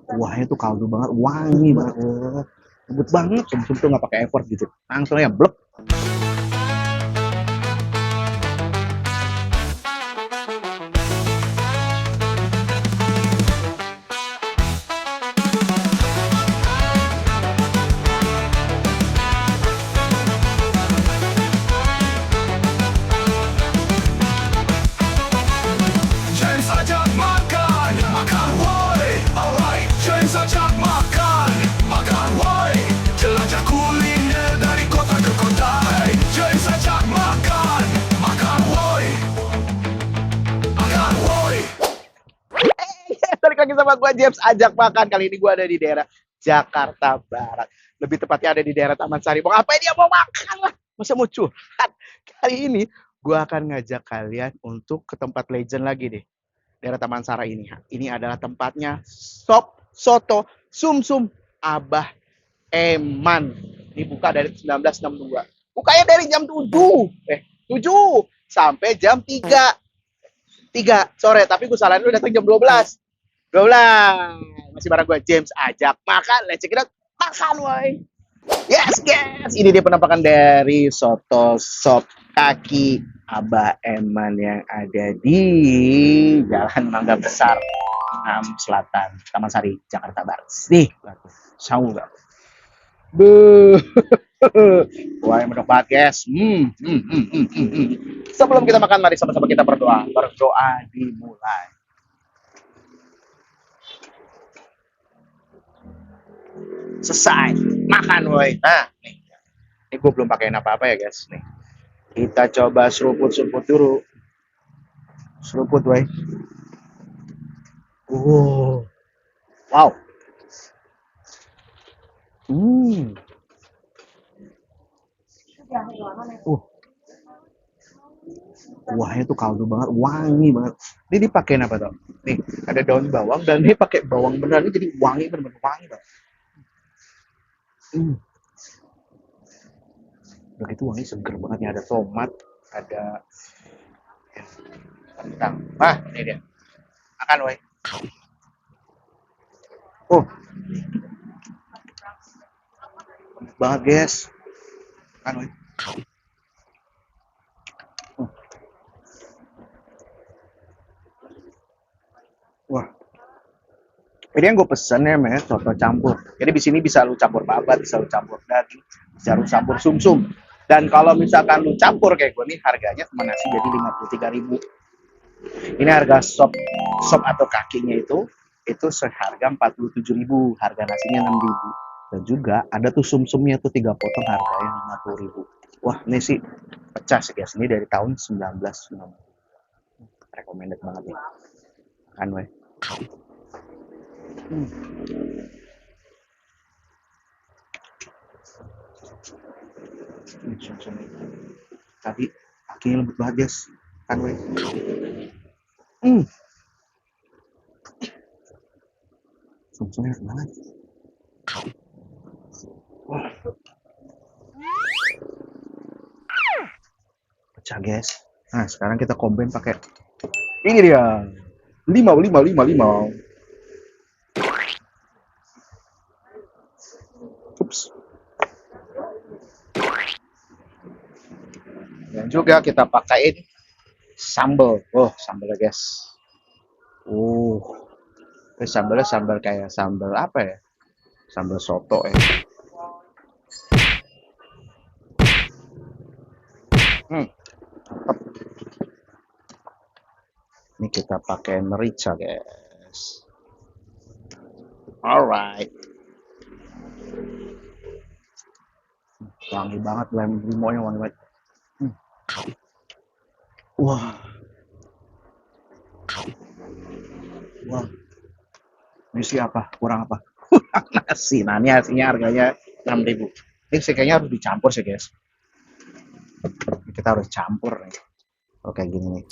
Kuahnya tuh kaldu banget, wangi banget. Lembut banget, sumsum tuh nggak pakai effort gitu. Langsung ya blek. James ajak makan, makan woi. Alright, James ajak makan, makan woi. Jelajah kuliner dari kota ke kota. Hey, James ajak makan, makan woi. Makan woi. Balik lagi sama gue James ajak makan. Kali ini gue ada di daerah Jakarta Barat. Lebih tepatnya ada di daerah Taman Sari. Mau ngapain dia? Mau makan lah. Masa mau curhat? Kali ini gue akan ngajak kalian untuk ke tempat legend lagi deh. Daerah Taman Sari ini. Ini adalah tempatnya Soto Sumsum Abah Eman. Ini buka dari 1962. Bukanya dari jam 7 sampai jam 3 sore. Tapi gue salahin lu datang jam 12. Masih bareng gue James ajak makan. Let's check it out. Makan woy. Yes guys. Ini dia penampakan dari soto Sop Kaki Abah Eman yang ada di Jalan Mangga Besar, Selatan, Taman Sari, Jakarta Barat. Nih, sawu gak? Buh. Wah, yang medok banget guys. Sebelum kita makan, mari sama-sama kita berdoa. Berdoa dimulai. Selesai makan woi. Nah nih, ini gue belum pakai apa-apa ya guys. Nih kita coba seruput dulu. Seruput woi. Wow. Kuahnya tuh kaldu banget, wangi banget. Ini dipakein apa tuh? Nih ada daun bawang dan ini pakai bawang beneran, ini jadi wangi, bener-bener wangi tuh. Udah gitu wangi seger banget nih, ada tomat, ada kentang. Ah, ini dia. Makan woi. Banget guys. Makan woi. Wah. Ini yang gue pesen ya, men, soto campur. Jadi di sini bisa lu campur babat, bisa lu campur daging, bisa lu campur sumsum. Dan kalau misalkan lu campur kayak gue nih, harganya sama nasi jadi 53.000. Ini harga sop atau kakinya itu seharga 47.000, harga nasinya 6.000. Dan juga ada tuh sumsumnya tuh 3 potong harganya 50.000. Wah, ini sih pecah sih guys. Ini dari tahun 1960. Recommended banget nih. Kan weh. Ini sumsum tadi kakinya lembut banget guys. Kan weh. Sumsumnya enak banget. Wah. Pecah guys. Nah sekarang kita combine pakai ini dia. 5. Ups. Dan juga kita pakaiin sambal. Oh, sambalnya guys. Ini sambalnya sambal kayak sambal apa ya? Sambal soto ya. Ini kita pakai merica guys. Alright. Wangi banget, limonya wangi banget. Wah. Ini siapa? Kurang apa? Nasi. Nah ini hasilnya harganya 6.000. Ini sih kayaknya harus dicampur sih guys. Kita harus campur nih. Oke gini nih.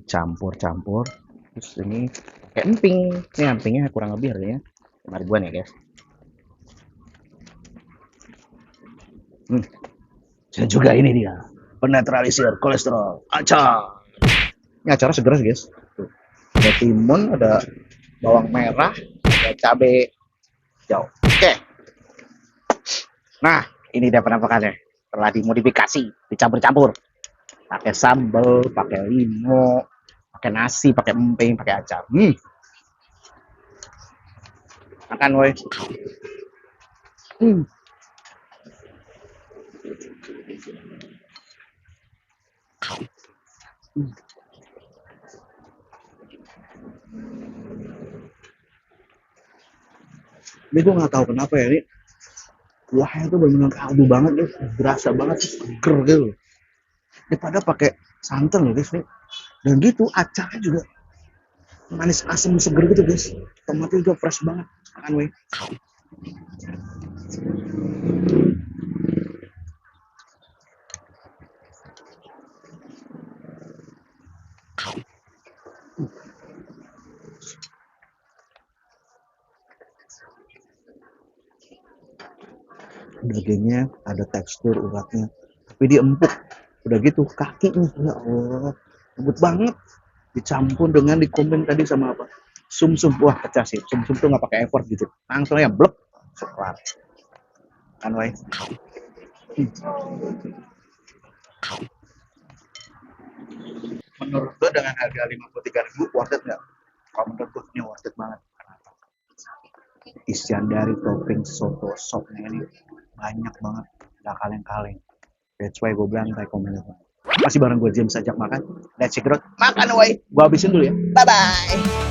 Campur. Terus ini kayak emping. Ini empingnya kurang lebih harganya 5.000-an ya guys. Dan juga ini dia, penetralisir kolesterol. Acar. Ini acarnya seger guys. Tuh. Ada timun, ada bawang merah, ada cabai hijau. Oke. Nah, ini dia penampakannya. Telah dimodifikasi, dicampur-campur. Pakai sambal, pakai limo, pakai nasi, pakai emping, pakai acar. Makan, woi. Ini gue nggak tahu kenapa ya, ini kuahnya tuh benar-benar kaldu banget, guys. Berasa banget, seger gitu. Daripada pakai santan loh, guys. Nih. Dan gitu, acarnya juga manis asam seger gitu, guys. Tomatnya juga fresh banget. Makan, woi. Dagingnya ada tekstur uratnya, tapi dia empuk. Udah gitu kakinya, ya Allah, lembut banget. Dicampur dengan dikomen tadi sama apa? Sumsum. Wah, pecah sih. Sumsum tuh nggak pakai effort gitu. Langsung ya blek. Sekelar. Kan, woi. Menurut gue dengan harga 53.000 worth it nggak? Kalau menurut gue ini worth it banget. Isian dari topping soto sopnya ini banyak banget, gak kaleng-kaleng. That's why gue bilang recommended. Masih bareng gue James, ajak makan. Let's check it out. Makan, woi. Gue habisin dulu ya. Bye bye.